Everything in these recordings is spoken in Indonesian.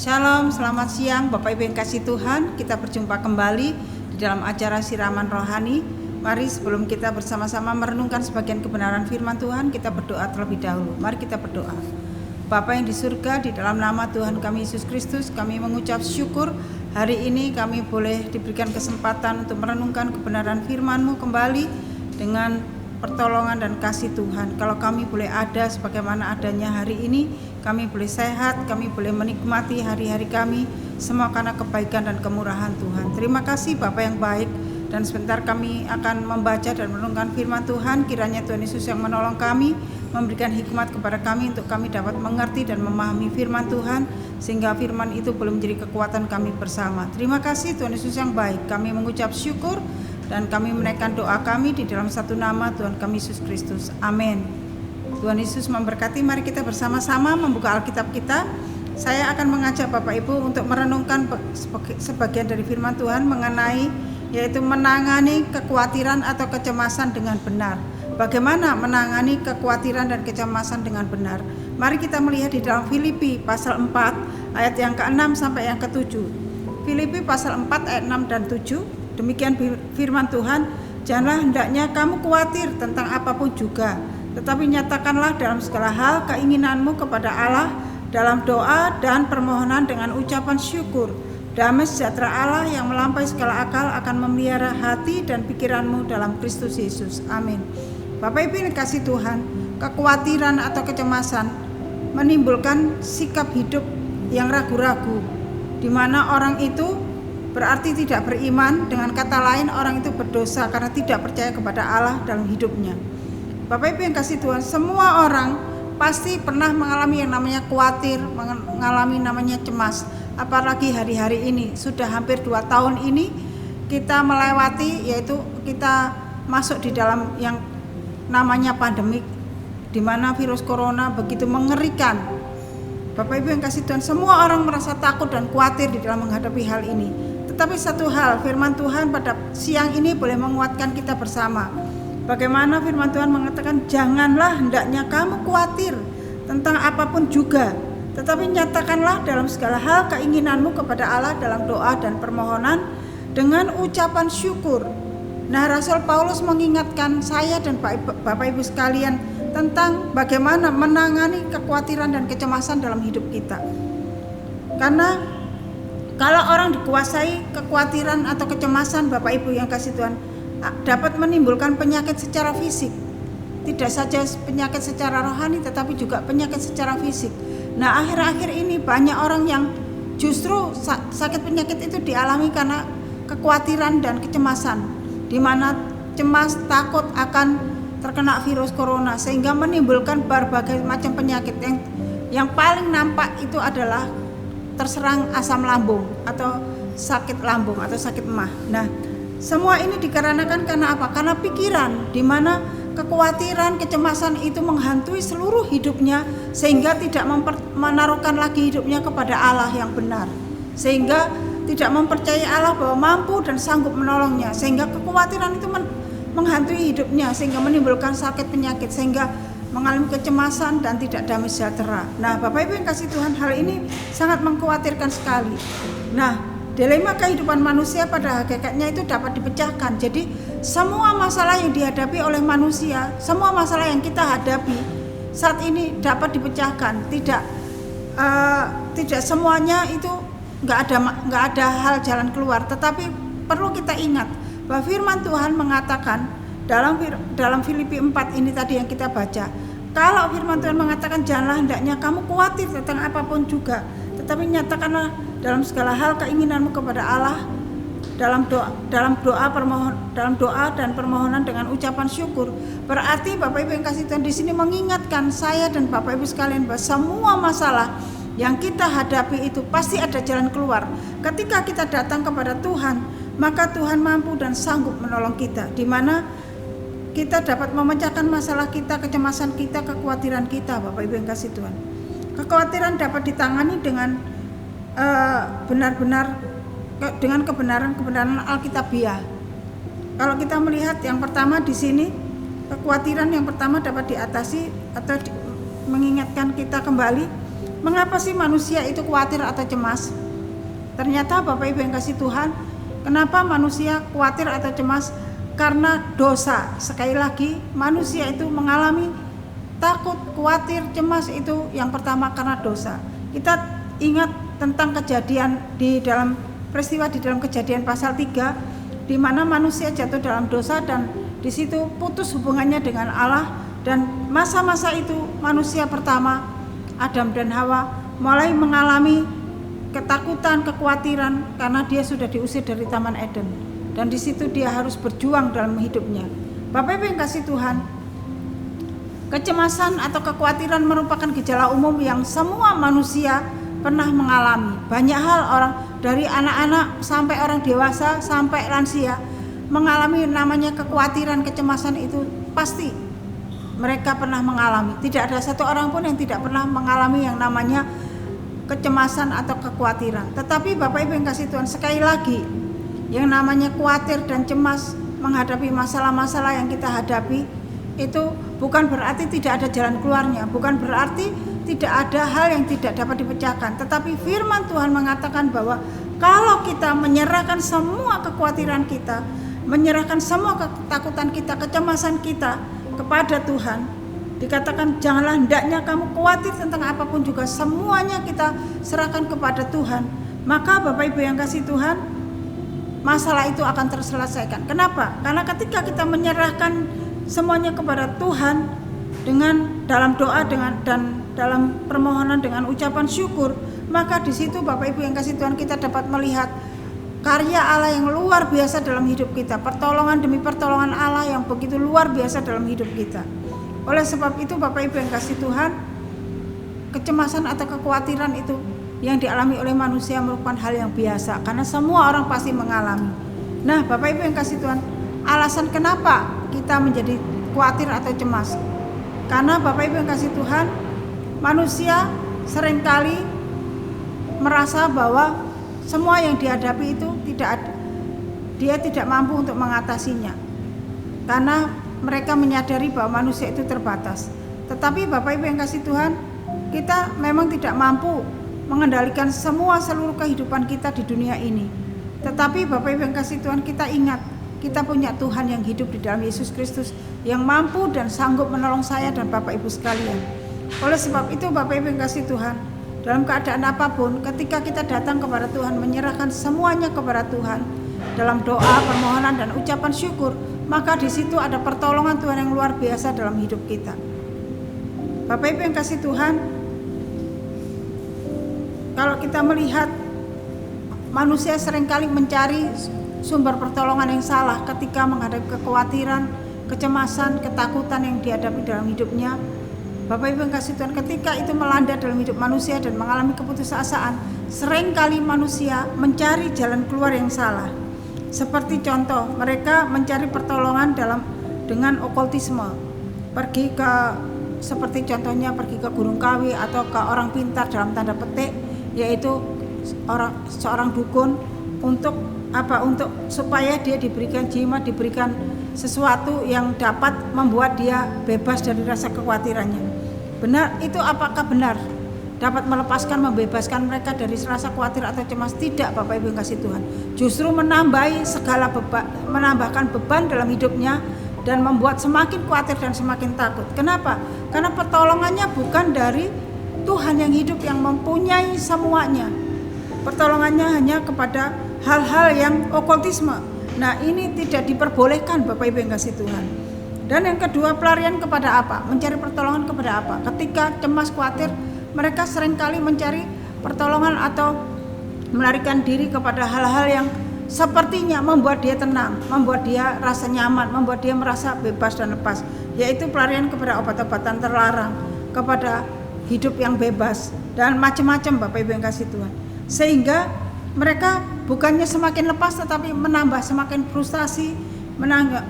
Shalom, selamat siang Bapak Ibu yang kasih Tuhan. Kita berjumpa kembali di dalam acara Siraman Rohani. Mari sebelum kita bersama-sama merenungkan sebagian kebenaran firman Tuhan, kita berdoa terlebih dahulu. Mari kita berdoa. Bapa yang di surga, di dalam nama Tuhan kami Yesus Kristus, kami mengucap syukur hari ini kami boleh diberikan kesempatan untuk merenungkan kebenaran firman-Mu kembali dengan pertolongan dan kasih Tuhan. Kalau kami boleh ada sebagaimana adanya hari ini, kami boleh sehat, kami boleh menikmati hari-hari kami, semua karena kebaikan dan kemurahan Tuhan. Terima kasih Bapa yang baik, dan sebentar kami akan membaca dan merenungkan firman Tuhan. Kiranya Tuhan Yesus yang menolong kami, memberikan hikmat kepada kami untuk kami dapat mengerti dan memahami firman Tuhan, sehingga firman itu boleh menjadi kekuatan kami bersama. Terima kasih Tuhan Yesus yang baik, kami mengucap syukur dan kami menaikkan doa kami di dalam satu nama Tuhan kami Yesus Kristus. Amin. Tuhan Yesus memberkati. Mari kita bersama-sama membuka Alkitab kita. Saya akan mengajak Bapak Ibu untuk merenungkan sebagian dari firman Tuhan mengenai yaitu menangani kekhawatiran atau kecemasan dengan benar. Bagaimana menangani kekhawatiran dan kecemasan dengan benar? Mari kita melihat di dalam Filipi pasal 4 ayat yang ke-6 sampai yang ke-7. Filipi pasal 4 ayat 6 dan 7. Demikian firman Tuhan, janganlah hendaknya kamu khawatir tentang apapun juga, tetapi nyatakanlah dalam segala hal keinginanmu kepada Allah dalam doa dan permohonan dengan ucapan syukur. Damai sejahtera Allah yang melampaui segala akal akan memelihara hati dan pikiranmu dalam Kristus Yesus. Amin. Bapak Ibu yang kasih Tuhan, kekhawatiran atau kecemasan menimbulkan sikap hidup yang ragu-ragu, di mana orang itu berarti tidak beriman. Dengan kata lain, orang itu berdosa karena tidak percaya kepada Allah dalam hidupnya. Bapak Ibu yang kasih Tuhan, semua orang pasti pernah mengalami yang namanya khawatir, mengalami namanya cemas. Apalagi hari-hari ini, sudah hampir 2 tahun ini kita melewati, yaitu kita masuk di dalam yang namanya pandemik, di mana virus corona begitu mengerikan. Bapak Ibu yang kasih Tuhan, semua orang merasa takut dan khawatir di dalam menghadapi hal ini. Tetapi satu hal, firman Tuhan pada siang ini boleh menguatkan kita bersama. Bagaimana firman Tuhan mengatakan, janganlah hendaknya kamu khawatir tentang apapun juga, tetapi nyatakanlah dalam segala hal keinginanmu kepada Allah dalam doa dan permohonan dengan ucapan syukur. Nah, Rasul Paulus mengingatkan saya dan Bapak Ibu sekalian tentang bagaimana menangani kekhawatiran dan kecemasan dalam hidup kita. Karena kalau orang dikuasai kekhawatiran atau kecemasan, Bapak Ibu yang kasih Tuhan, dapat menimbulkan penyakit secara fisik. Tidak saja penyakit secara rohani, tetapi juga penyakit secara fisik. Nah, akhir-akhir ini banyak orang yang justru sakit penyakit itu dialami karena kekhawatiran dan kecemasan, di mana cemas, takut akan terkena virus corona, sehingga menimbulkan berbagai macam penyakit. Yang paling nampak itu adalah terserang asam lambung atau sakit lambung atau sakit emah. Nah, semua ini dikarenakan karena apa? Karena pikiran, di mana kekhawatiran, kecemasan itu menghantui seluruh hidupnya, sehingga tidak menaruhkan lagi hidupnya kepada Allah yang benar, sehingga tidak mempercayai Allah bahwa mampu dan sanggup menolongnya, sehingga kekhawatiran itu menghantui hidupnya, sehingga menimbulkan sakit penyakit, sehingga mengalami kecemasan dan tidak damai sejahtera. Nah, Bapak Ibu yang kasih Tuhan, hal ini sangat mengkhawatirkan sekali. Nah, dilema kehidupan manusia pada hakikatnya itu dapat dipecahkan. Jadi semua masalah yang dihadapi oleh manusia, semua masalah yang kita hadapi saat ini dapat dipecahkan. Tidak semuanya itu nggak ada hal jalan keluar. Tetapi perlu kita ingat bahwa firman Tuhan mengatakan dalam Filipi 4 ini tadi yang kita baca, kalau firman Tuhan mengatakan janganlah hendaknya kamu khawatir tentang apapun juga, tetapi nyatakanlah dalam segala hal keinginanmu kepada Allah dalam doa dan permohonan dengan ucapan syukur. Berarti Bapak Ibu yang kasih Tuhan di sini mengingatkan saya dan Bapak Ibu sekalian bahwa semua masalah yang kita hadapi itu pasti ada jalan keluar. Ketika kita datang kepada Tuhan, maka Tuhan mampu dan sanggup menolong kita, di mana kita dapat memecahkan masalah kita, kecemasan kita, kekhawatiran kita. Bapak Ibu yang kasih Tuhan, kekhawatiran dapat ditangani dengan benar-benar dengan kebenaran Alkitabiah. Kalau kita melihat yang pertama di sini, kekhawatiran yang pertama dapat diatasi atau mengingatkan kita kembali Mengapa sih manusia itu khawatir atau cemas? Ternyata Bapak Ibu yang kasih Tuhan, kenapa manusia khawatir atau cemas? Karena dosa. Sekali lagi, manusia itu mengalami takut, khawatir, cemas itu yang pertama karena dosa. Kita ingat tentang kejadian peristiwa di dalam Kejadian pasal 3, di mana manusia jatuh dalam dosa dan di situ putus hubungannya dengan Allah, dan masa-masa itu manusia pertama, Adam dan Hawa, mulai mengalami ketakutan, kekhawatiran karena dia sudah diusir dari Taman Eden, dan di situ dia harus berjuang dalam hidupnya. Bapak Ibu yang kasih Tuhan, kecemasan atau kekhawatiran merupakan gejala umum yang semua manusia pernah mengalami. Banyak hal, orang dari anak-anak sampai orang dewasa sampai lansia mengalami namanya kekhawatiran, kecemasan, itu pasti mereka pernah mengalami. Tidak ada satu orang pun yang tidak pernah mengalami yang namanya kecemasan atau kekhawatiran. Tetapi Bapak Ibu yang kasih Tuhan, sekali lagi, yang namanya khawatir dan cemas menghadapi masalah-masalah yang kita hadapi itu bukan berarti tidak ada jalan keluarnya, bukan berarti tidak ada hal yang tidak dapat dipecahkan. Tetapi firman Tuhan mengatakan bahwa kalau kita menyerahkan semua kekhawatiran kita, menyerahkan semua ketakutan kita, kecemasan kita kepada Tuhan, dikatakan janganlah hendaknya kamu khawatir tentang apapun juga, semuanya kita serahkan kepada Tuhan. Maka Bapak Ibu yang kasih Tuhan, masalah itu akan terselesaikan. Kenapa? Karena ketika kita menyerahkan semuanya kepada Tuhan dengan dalam doa dan dalam permohonan dengan ucapan syukur, maka di situ Bapak Ibu yang kasih Tuhan, kita dapat melihat karya Allah yang luar biasa dalam hidup kita, pertolongan demi pertolongan Allah yang begitu luar biasa dalam hidup kita. Oleh sebab itu Bapak Ibu yang kasih Tuhan, kecemasan atau kekhawatiran itu yang dialami oleh manusia merupakan hal yang biasa, karena semua orang pasti mengalami. Nah Bapak Ibu yang kasih Tuhan, alasan kenapa kita menjadi khawatir atau cemas, karena Bapak Ibu yang kasih Tuhan, manusia seringkali merasa bahwa semua yang dihadapi itu dia tidak mampu untuk mengatasinya, karena mereka menyadari bahwa manusia itu terbatas. Tetapi Bapak Ibu yang kasih Tuhan, kita memang tidak mampu mengendalikan seluruh kehidupan kita di dunia ini. Tetapi Bapak Ibu yang kasih Tuhan, kita ingat, kita punya Tuhan yang hidup di dalam Yesus Kristus, yang mampu dan sanggup menolong saya dan Bapak Ibu sekalian. Oleh sebab itu Bapak Ibu yang kasih Tuhan, dalam keadaan apapun, ketika kita datang kepada Tuhan, menyerahkan semuanya kepada Tuhan dalam doa, permohonan dan ucapan syukur, maka di situ ada pertolongan Tuhan yang luar biasa dalam hidup kita. Bapak Ibu yang kasih Tuhan, kalau kita melihat manusia seringkali mencari sumber pertolongan yang salah ketika menghadapi kekhawatiran, kecemasan, ketakutan yang dihadapi dalam hidupnya. Bapak Ibu yang kasih Tuhan, ketika itu melanda dalam hidup manusia dan mengalami keputusasaan, seringkali manusia mencari jalan keluar yang salah. Seperti contoh, mereka mencari pertolongan dengan okultisme, seperti contohnya pergi ke Gunung Kawi atau ke orang pintar dalam tanda petik, yaitu seorang dukun, untuk supaya dia diberikan jimat, diberikan sesuatu yang dapat membuat dia bebas dari rasa kekhawatirannya. Benar itu? Apakah benar dapat melepaskan, membebaskan mereka dari rasa khawatir atau cemas? Tidak, Bapak Ibu yang kasih Tuhan. Justru menambahkan beban dalam hidupnya dan membuat semakin khawatir dan semakin takut. Kenapa? Karena pertolongannya bukan dari Tuhan yang hidup, yang mempunyai semuanya. Pertolongannya hanya kepada hal-hal yang okultisme. Nah, ini tidak diperbolehkan Bapak Ibu yang kasih Tuhan. Dan yang kedua, pelarian kepada apa? Mencari pertolongan kepada apa? Ketika cemas, khawatir, mereka seringkali mencari pertolongan atau melarikan diri kepada hal-hal yang sepertinya membuat dia tenang, membuat dia rasa nyaman, membuat dia merasa bebas dan lepas, yaitu pelarian kepada obat-obatan terlarang, kepada hidup yang bebas, dan macam-macam Bapak Ibu yang kasih Tuhan. Sehingga mereka bukannya semakin lepas, tetapi menambah semakin frustasi,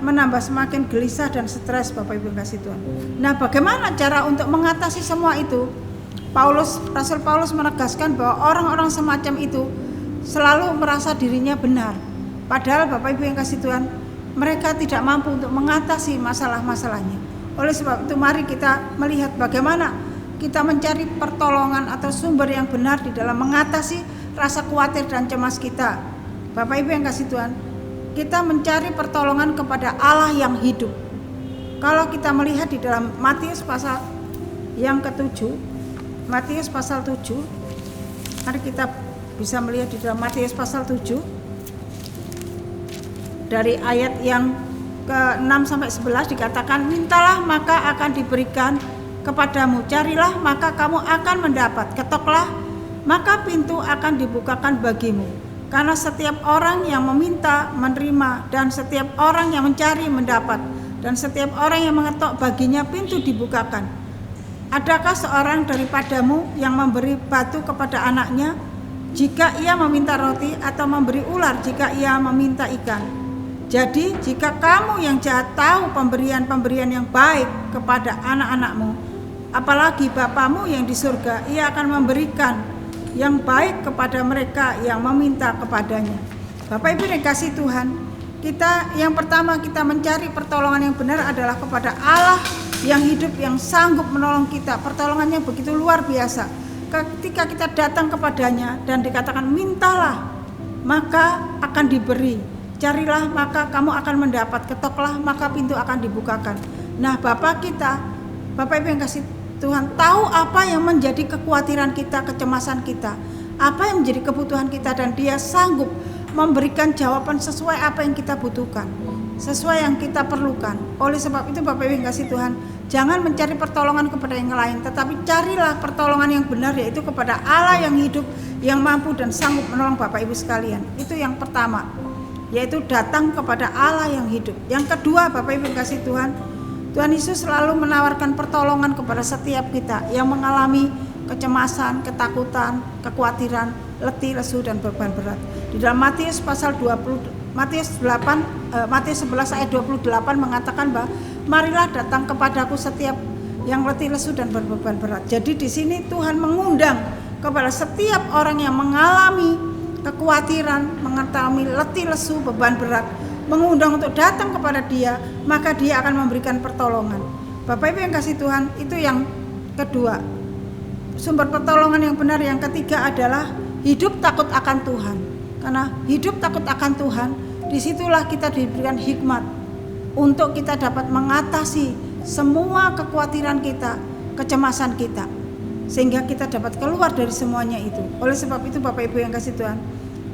menambah semakin gelisah dan stres Bapak Ibu yang kasih Tuhan. Nah, bagaimana cara untuk mengatasi semua itu? Rasul Paulus menegaskan bahwa orang-orang semacam itu selalu merasa dirinya benar, padahal Bapak Ibu yang kasih Tuhan, mereka tidak mampu untuk mengatasi masalah-masalahnya. Oleh sebab itu mari kita melihat bagaimana kita mencari pertolongan atau sumber yang benar di dalam mengatasi rasa khawatir dan cemas kita. Bapak Ibu yang kasih Tuhan, kita mencari pertolongan kepada Allah yang hidup. Kalau kita melihat di dalam Matius pasal yang ke-7, Matius pasal 7, mari kita bisa melihat di dalam Matius pasal 7 dari ayat yang ke-6 sampai 11 dikatakan, mintalah maka akan diberikan kepadamu, carilah maka kamu akan mendapat, ketoklah maka pintu akan dibukakan bagimu. Karena setiap orang yang meminta menerima, dan setiap orang yang mencari mendapat, dan setiap orang yang mengetok baginya pintu dibukakan. Adakah seorang daripadamu yang memberi batu kepada anaknya jika ia meminta roti, atau memberi ular jika ia meminta ikan? Jadi jika kamu yang jahat tahu pemberian-pemberian yang baik kepada anak-anakmu, apalagi Bapamu yang di surga, ia akan memberikan yang baik kepada mereka yang meminta kepadanya. Bapak Ibu yang kasih Tuhan, kita yang pertama kita mencari pertolongan yang benar adalah kepada Allah yang hidup, yang sanggup menolong kita. Pertolongannya begitu luar biasa. Ketika kita datang kepadanya dan dikatakan mintalah maka akan diberi, carilah maka kamu akan mendapat, ketoklah maka pintu akan dibukakan. Nah, Bapak Ibu yang kasih Tuhan, tahu apa yang menjadi kekhawatiran kita, kecemasan kita, apa yang menjadi kebutuhan kita, dan Dia sanggup memberikan jawaban sesuai apa yang kita butuhkan, sesuai yang kita perlukan. Oleh sebab itu Bapak Ibu yang kasih Tuhan, jangan mencari pertolongan kepada yang lain, tetapi carilah pertolongan yang benar, yaitu kepada Allah yang hidup, yang mampu dan sanggup menolong Bapak Ibu sekalian. Itu yang pertama, yaitu datang kepada Allah yang hidup. Yang kedua Bapak Ibu yang kasih Tuhan, Tuhan Yesus selalu menawarkan pertolongan kepada setiap kita yang mengalami kecemasan, ketakutan, kekhawatiran, letih, lesu, dan beban berat. Di dalam Matius pasal 11 ayat 28 mengatakan bahwa marilah datang kepadaku setiap yang letih, lesu, dan berbeban berat. Jadi di sini Tuhan mengundang kepada setiap orang yang mengalami kekhawatiran, mengalami letih, lesu, beban berat, mengundang untuk datang kepada Dia, maka Dia akan memberikan pertolongan. Bapak Ibu yang kasih Tuhan, itu yang kedua. Sumber pertolongan yang benar yang ketiga adalah hidup takut akan Tuhan. Karena hidup takut akan Tuhan, disitulah kita diberikan hikmat untuk kita dapat mengatasi semua kekhawatiran kita, kecemasan kita, sehingga kita dapat keluar dari semuanya itu. Oleh sebab itu Bapak Ibu yang kasih Tuhan,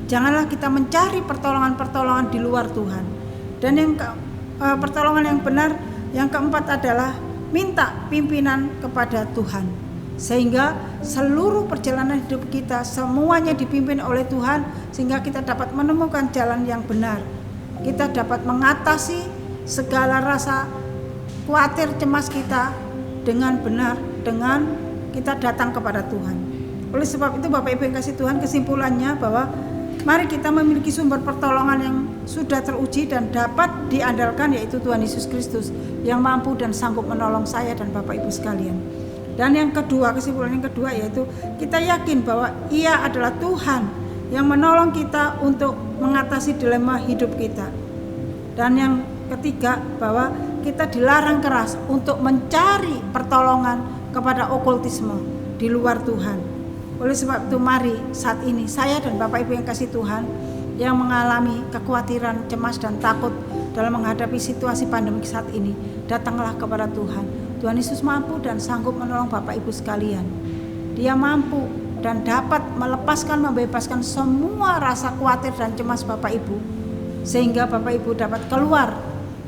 janganlah kita mencari pertolongan-pertolongan di luar Tuhan. Dan yang pertolongan yang benar yang keempat adalah minta pimpinan kepada Tuhan, sehingga seluruh perjalanan hidup kita semuanya dipimpin oleh Tuhan, sehingga kita dapat menemukan jalan yang benar. Kita dapat mengatasi segala rasa khawatir, cemas kita dengan benar, dengan kita datang kepada Tuhan. Oleh sebab itu Bapak Ibu yang kasih Tuhan, kesimpulannya bahwa mari kita memiliki sumber pertolongan yang sudah teruji dan dapat diandalkan, yaitu Tuhan Yesus Kristus yang mampu dan sanggup menolong saya dan Bapak Ibu sekalian. Dan yang kedua, kesimpulan yang kedua yaitu kita yakin bahwa Ia adalah Tuhan yang menolong kita untuk mengatasi dilema hidup kita. Dan yang ketiga, bahwa kita dilarang keras untuk mencari pertolongan kepada okultisme di luar Tuhan. Oleh sebab itu mari saat ini saya dan Bapak Ibu yang kasih Tuhan yang mengalami kekhawatiran, cemas, dan takut dalam menghadapi situasi pandemik saat ini, datanglah kepada Tuhan. Tuhan Yesus mampu dan sanggup menolong Bapak Ibu sekalian. Dia mampu dan dapat melepaskan, membebaskan semua rasa khawatir dan cemas Bapak Ibu, sehingga Bapak Ibu dapat keluar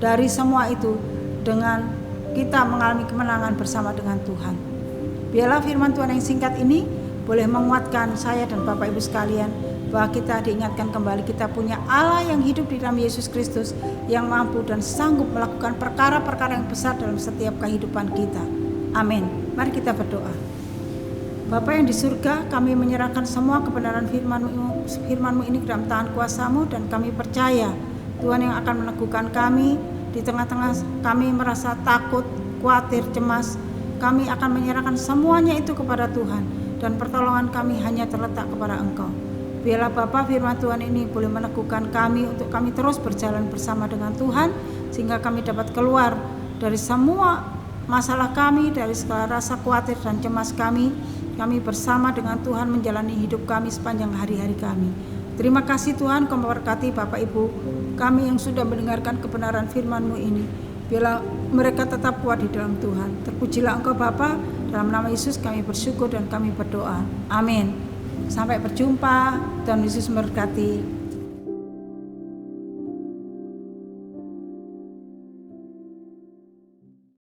dari semua itu dengan kita mengalami kemenangan bersama dengan Tuhan. Biarlah firman Tuhan yang singkat ini boleh menguatkan saya dan Bapak Ibu sekalian, bahwa kita diingatkan kembali kita punya Allah yang hidup di dalam Yesus Kristus, yang mampu dan sanggup melakukan perkara-perkara yang besar dalam setiap kehidupan kita. Amin. Mari kita berdoa. Bapa yang di surga, kami menyerahkan semua kebenaran firman-Mu ini ke dalam tangan kuasa-Mu, dan kami percaya Tuhan yang akan meneguhkan kami di tengah-tengah kami merasa takut, khawatir, cemas. Kami akan menyerahkan semuanya itu kepada Tuhan, dan pertolongan kami hanya terletak kepada Engkau. Biarlah Bapa firman Tuhan ini boleh meneguhkan kami untuk kami terus berjalan bersama dengan Tuhan, sehingga kami dapat keluar dari semua masalah kami, dari segala rasa khawatir dan cemas kami. Kami bersama dengan Tuhan menjalani hidup kami sepanjang hari-hari kami. Terima kasih Tuhan, Kau memberkati Bapak Ibu kami yang sudah mendengarkan kebenaran firman-Mu ini. Biarlah mereka tetap kuat di dalam Tuhan. Terpujilah Engkau Bapa, dalam nama Yesus kami bersyukur dan kami berdoa. Amin. Sampai berjumpa, Tuhan Yesus memberkati.